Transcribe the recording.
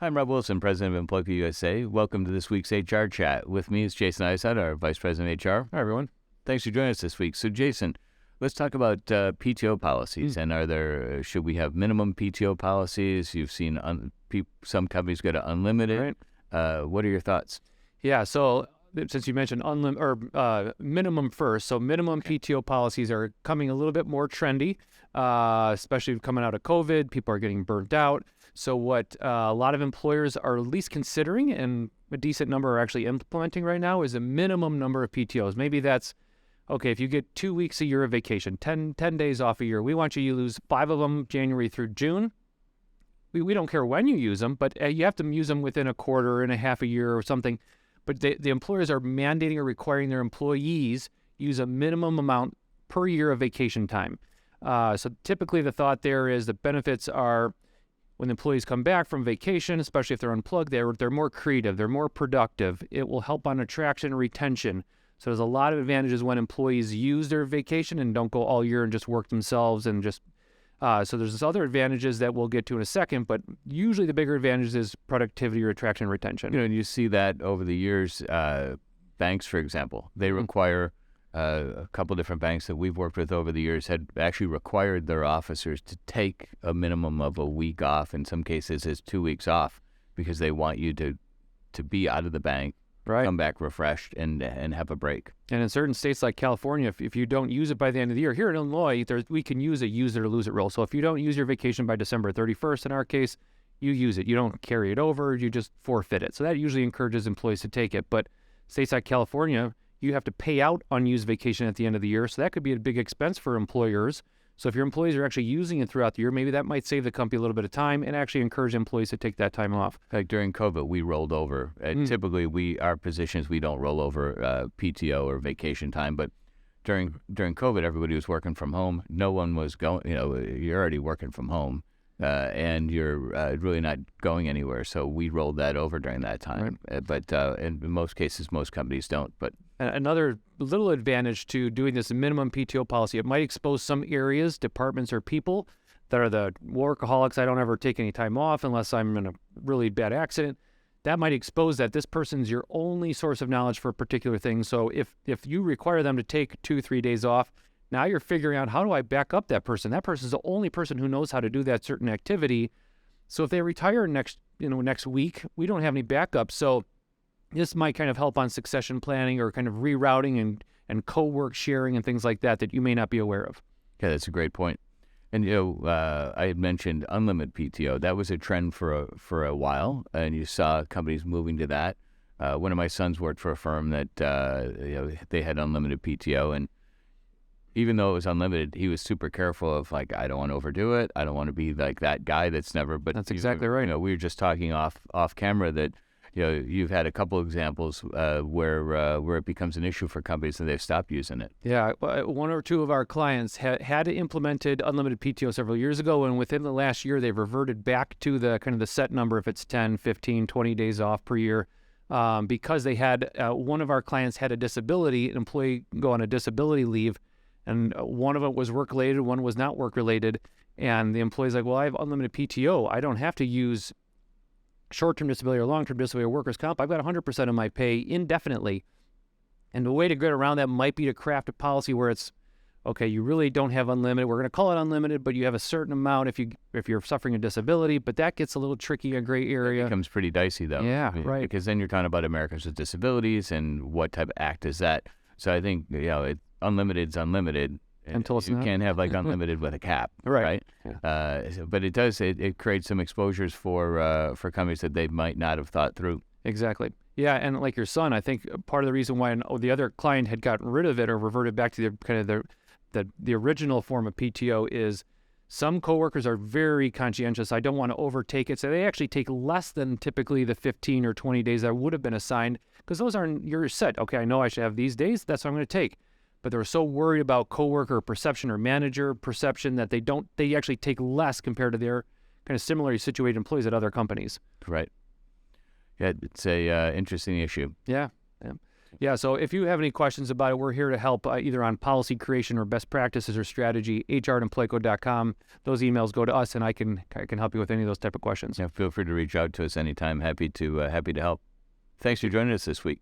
Hi, I'm Rob Wilson, President of Employco USA. Welcome to this week's HR Chat. With me is Jason Isad, our Vice President of HR. Hi, everyone. Thanks for joining us this week. So, Jason, let's talk about PTO policies. And should we have minimum PTO policies? You've seen some companies go to unlimited. Right. What are your thoughts? Yeah, so since you mentioned minimum first, so minimum PTO policies are coming a little bit more trendy, especially coming out of COVID. People are getting burnt out. So what a lot of employers are at least considering, and a decent number are actually implementing right now, is a minimum number of PTOs. Maybe that's, okay, if you get 2 weeks a year of vacation, 10 days off a year, we want you to lose 5 of them January through June. We don't care when you use them, but you have to use them within a quarter and a half a year or something. But the employers are mandating or requiring their employees use a minimum amount per year of vacation time. So typically the thought there is the benefits are when the employees come back from vacation, especially if they're unplugged, they're more creative, they're more productive. It will help on attraction and retention. So there's a lot of advantages when employees use their vacation and don't go all year and just work themselves and just so there's other advantages that we'll get to in a second, but usually the bigger advantage is productivity or attraction and retention. And you see that over the years. Banks, for example, they require a couple different banks that we've worked with over the years had actually required their officers to take a minimum of a week off. In some cases, it's 2 weeks off because they want you to be out of the bank. Right. Come back refreshed and have a break. And in certain states like California, if you don't use it by the end of the year, here in Illinois, we can use a use it or lose it rule. So if you don't use your vacation by December 31st, in our case, you use it. You don't carry it over. You just forfeit it. So that usually encourages employees to take it. But states like California, you have to pay out unused vacation at the end of the year. So that could be a big expense for employers. So if your employees are actually using it throughout the year, maybe that might save the company a little bit of time and actually encourage employees to take that time off. Like during COVID, we rolled over. Typically, our positions, we don't roll over PTO or vacation time. But during COVID, everybody was working from home. No one was going, you're already working from home and you're really not going anywhere. So we rolled that over during that time. Right. But in most cases, most companies don't. But another little advantage to doing this minimum PTO policy, it might expose some areas, departments, or people that are the workaholics. I don't ever take any time off unless I'm in a really bad accident. That might expose that this person's your only source of knowledge for a particular thing. So if you require them to take 2-3 days off, now you're figuring out, how do I back up that person? That person's the only person who knows how to do that certain activity. So if they retire next week, we don't have any backup. So this might kind of help on succession planning or kind of rerouting and co-work sharing and things like that you may not be aware of. Yeah, that's a great point. And I had mentioned unlimited PTO. That was a trend for a while, and you saw companies moving to that. One of my sons worked for a firm that they had unlimited PTO, and even though it was unlimited, he was super careful of I don't want to overdo it. I don't want to be like that guy that's never. But that's exactly right. We were just talking off camera that. You've had a couple examples where it becomes an issue for companies and they've stopped using it. Yeah, one or two of our clients had implemented unlimited PTO several years ago, and within the last year, they've reverted back to the kind of the set number, if it's 10, 15, 20 days off per year, because they had one of our clients had a disability, an employee go on a disability leave, and one of it was work-related, one was not work-related, and the employee's like, well, I have unlimited PTO. I don't have to use short-term disability or long-term disability or workers' comp. I've got 100% of my pay indefinitely. And the way to get around that might be to craft a policy where it's, okay, you really don't have unlimited. We're going to call it unlimited, but you have a certain amount if you're suffering a disability. But that gets a little tricky, a gray area. It becomes pretty dicey, though. Yeah, right. Because then you're talking about Americans with disabilities and what type of act is that. So I think, unlimited's unlimited. Until it's you not. Can't have unlimited with a cap, right? Yeah. But it does. It creates some exposures for companies that they might not have thought through. Exactly. Yeah, and like your son, I think part of the reason why the other client had gotten rid of it or reverted back to the original form of PTO is some coworkers are very conscientious. I don't want to overtake it, so they actually take less than typically the 15 or 20 days that would have been assigned because those aren't you're set. Okay, I know I should have these days. That's what I'm going to take. But they're so worried about coworker perception or manager perception that they actually take less compared to their kind of similarly situated employees at other companies. Right. Yeah, it's a interesting issue. Yeah. Yeah, so if you have any questions about it, we're here to help either on policy creation or best practices or strategy, hr@employco.com. Those emails go to us, and I can help you with any of those type of questions. Yeah, feel free to reach out to us anytime. Happy to help. Thanks for joining us this week.